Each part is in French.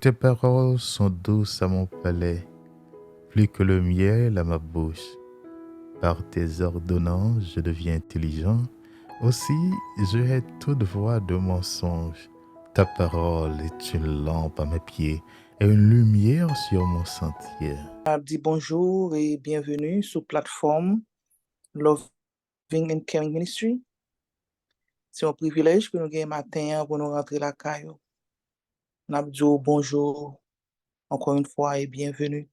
tes paroles sont douces à mon palais, plus que le miel à ma bouche. Par tes ordonnances, je deviens intelligent. Aussi, je hais toute voix de mensonge. Ta parole est une lampe à mes pieds et une lumière sur mon sentier. Dit bonjour et bienvenue sur plateforme Loving and Caring Ministry. C'est un privilège que nous avons matin pour nous rentrer la caillou. Nous bonjour encore une fois et bienvenue.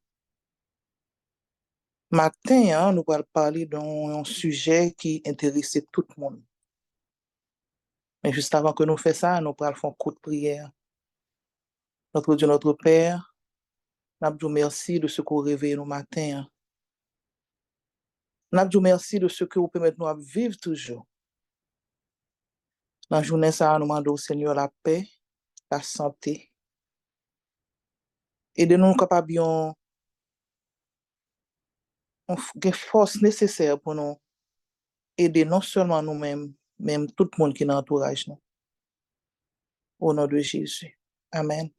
Matin, nous allons parler d'un sujet qui intéresse tout le monde. Mais juste avant que nous fassions ça, nous allons faire un coup de prière. Notre Dieu, notre Père, nous merci de ce que vous réveillez nous matin. Nous merci de ce que vous permettez nous à vivre toujours. Dans la journée, ça, nous demandons au Seigneur la paix, la santé. Et de nous capables de force nécessaire pour nous aider non seulement nous-mêmes, même tout le monde qui nous entourage nous. Au nom de Jésus. Amen.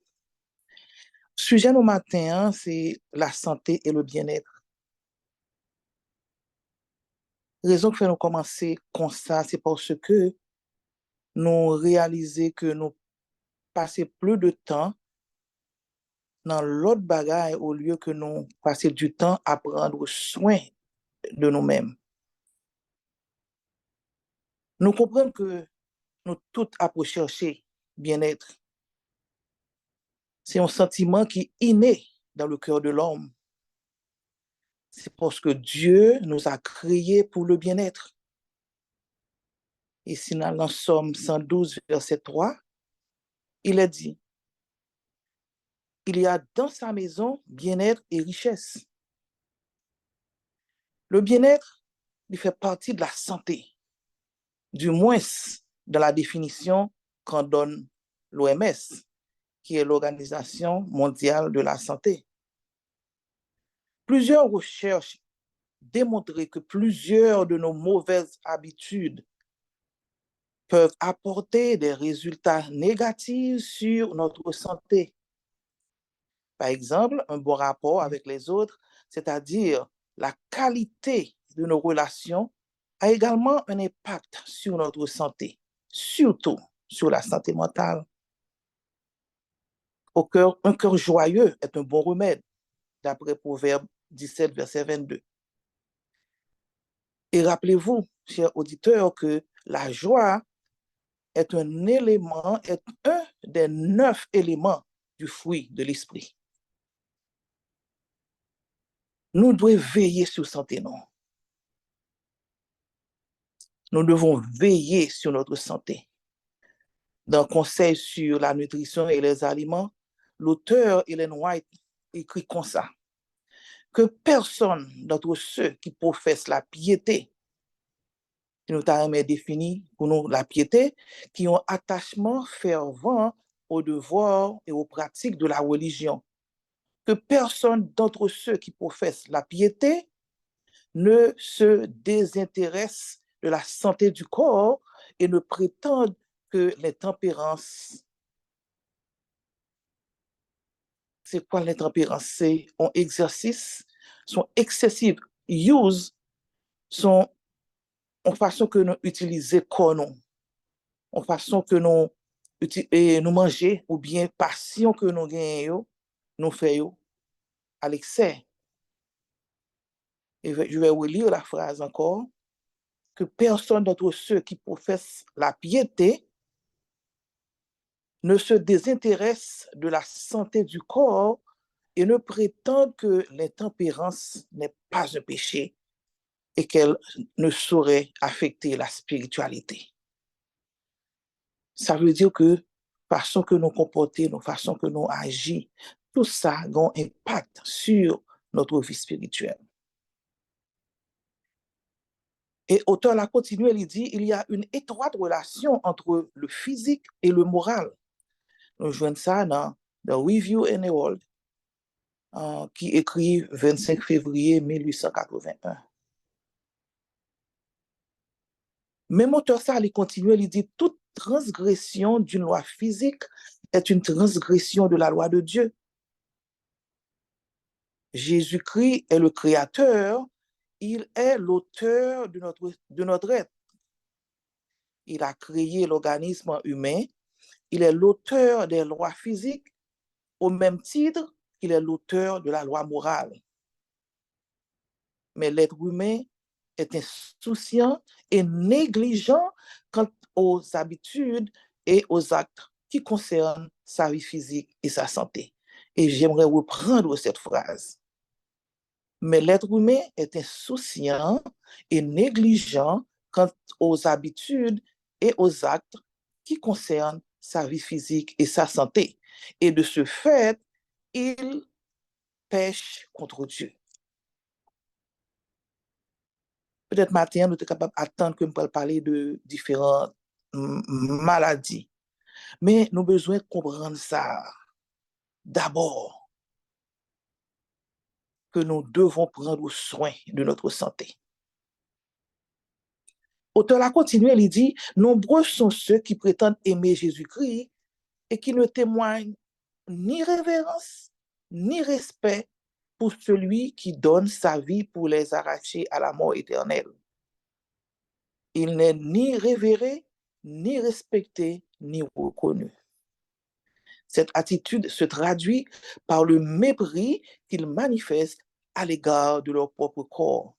Le sujet du matin, c'est la santé et le bien-être. La raison que fait nous commencer comme ça, c'est parce que nous réalisons que nous passons plus de temps dans l'autre bagaille au lieu que nous passer du temps à prendre soin de nous-mêmes. Nous comprenons que nous tous avons cherché bien-être. C'est un sentiment qui est inné dans le cœur de l'homme. C'est parce que Dieu nous a créés pour le bien-être. Et si dans le Somme 112, verset 3, il est dit, il y a dans sa maison bien-être et richesse. Le bien-être, il fait partie de la santé, du moins dans la définition qu'en donne l'OMS, qui est l'Organisation mondiale de la santé. Plusieurs recherches démontrent que plusieurs de nos mauvaises habitudes peuvent apporter des résultats négatifs sur notre santé. Par exemple, un bon rapport avec les autres, c'est-à-dire la qualité de nos relations, a également un impact sur notre santé, surtout sur la santé mentale. Un cœur joyeux est un bon remède, d'après Proverbe 17, verset 22. Et rappelez-vous, chers auditeurs, que la joie est un des 9 éléments du fruit de l'esprit. Nous devons veiller sur la santé, non? Nous devons veiller sur notre santé. Dans le Conseil sur la nutrition et les aliments, l'auteur Ellen White écrit comme ça, que personne d'entre ceux qui professent la piété, qui nous avons défini pour nous la piété, qui ont attachement fervent aux devoirs et aux pratiques de la religion, que personne d'entre ceux qui professent la piété ne se désintéresse de la santé du corps et ne prétendent que l'intempérance. C'est quoi l'intempérance? C'est un exercice, son excessive use, son en façon que nous utilisons corps nous, en façon que nous manger ou bien passion que nous gagnons, nous faisons à l'excès. Et je vais relire la phrase encore, que personne d'entre ceux qui professent la piété ne se désintéresse de la santé du corps et ne prétend que l'intempérance n'est pas un péché et qu'elle ne saurait affecter la spiritualité. Ça veut dire que façon que nous comportons, la façon que nous agissons, tout ça a un impact sur notre vie spirituelle. Et auteur l'a continué, il dit, il y a une étroite relation entre le physique et le moral. Nous joignons ça dans The Review and the World, qui écrit 25 février 1881. Même auteur ça, il continue, il dit, toute transgression d'une loi physique est une transgression de la loi de Dieu. Jésus-Christ est le créateur, il est l'auteur de notre être. Il a créé l'organisme humain, il est l'auteur des lois physiques, au même titre qu'il est l'auteur de la loi morale. Mais l'être humain est insouciant et négligent quant aux habitudes et aux actes qui concernent sa vie physique et sa santé. Et j'aimerais reprendre cette phrase. Mais l'être humain est insouciant et négligent quant aux habitudes et aux actes qui concernent sa vie physique et sa santé. Et de ce fait, il pêche contre Dieu. Peut-être matin, nous sommes capables d'attendre que nous puissions parler de différentes maladies. Mais nous avons besoin de comprendre ça. D'abord, que nous devons prendre soin de notre santé. Auteur a continué, il dit, nombreux sont ceux qui prétendent aimer Jésus-Christ et qui ne témoignent ni révérence, ni respect pour celui qui donne sa vie pour les arracher à la mort éternelle. Il n'est ni révéré, ni respecté, ni reconnu. Cette attitude se traduit par le mépris qu'ils manifestent à l'égard de leur propre corps,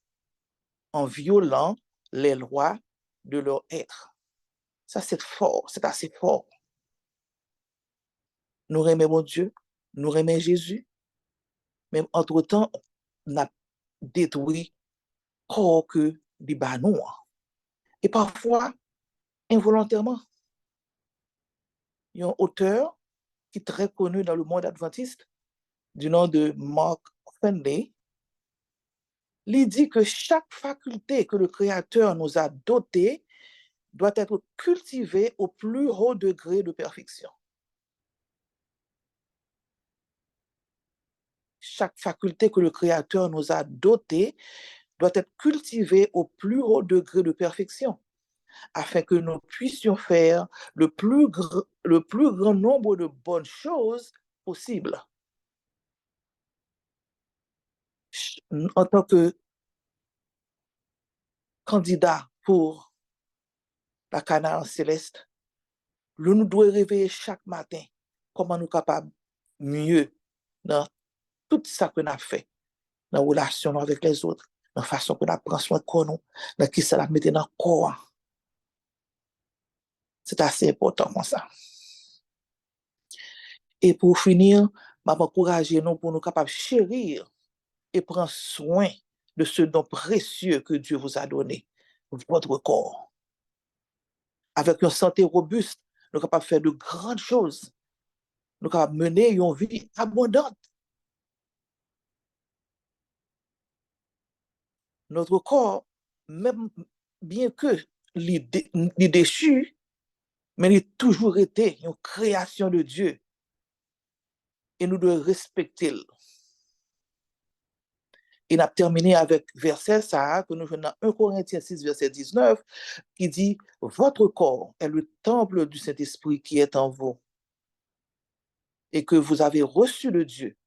en violant les lois de leur être. Ça, c'est fort, c'est assez fort. Nous aimons Dieu, nous aimons Jésus, mais entre-temps, on a détruit le corps que des banous. Et parfois, involontairement, il y a un auteur qui est très connu dans le monde adventiste, du nom de Mark Finley. Il dit que chaque faculté que le Créateur nous a dotée doit être cultivée au plus haut degré de perfection. Chaque faculté que le Créateur nous a dotée doit être cultivée au plus haut degré de perfection, afin que nous puissions faire le plus grand nombre de bonnes choses possibles. En tant que candidat pour la Canaan céleste, nous devons réveiller chaque matin comment nous sommes capables mieux dans tout ça que nous avons fait, dans la relation avec les autres, dans la façon que nous prenons soin de nous, dans qui ça la mette dans le corps. C'est assez important comme ça. Et pour finir, je vais encourager nous pour nous capables de chérir et prendre soin de ce don précieux que Dieu vous a donné, votre corps. Avec une santé robuste, nous sommes capables de faire de grandes choses. Nous sommes capables de mener une vie abondante. Notre corps, même bien que les déchu, mais il a toujours été une création de Dieu. Et nous devons respecter. Il a terminé avec verset ça, que nous venons dans 1 Corinthiens 6, verset 19, qui dit, votre corps est le temple du Saint-Esprit qui est en vous et que vous avez reçu de Dieu.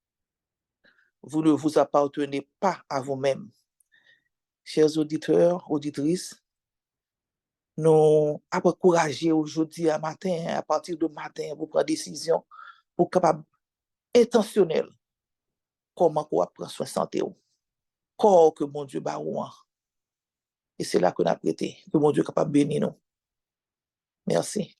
Vous ne vous appartenez pas à vous-même. Chers auditeurs, auditrices, nous avons encouragé aujourd'hui à matin, à partir de matin, pour prendre décision, pour capable intentionnel, comment on prendre soin de santé, corps que mon Dieu bat. Et c'est là qu'on a prêté, que mon Dieu est capable de bénir nous. Merci.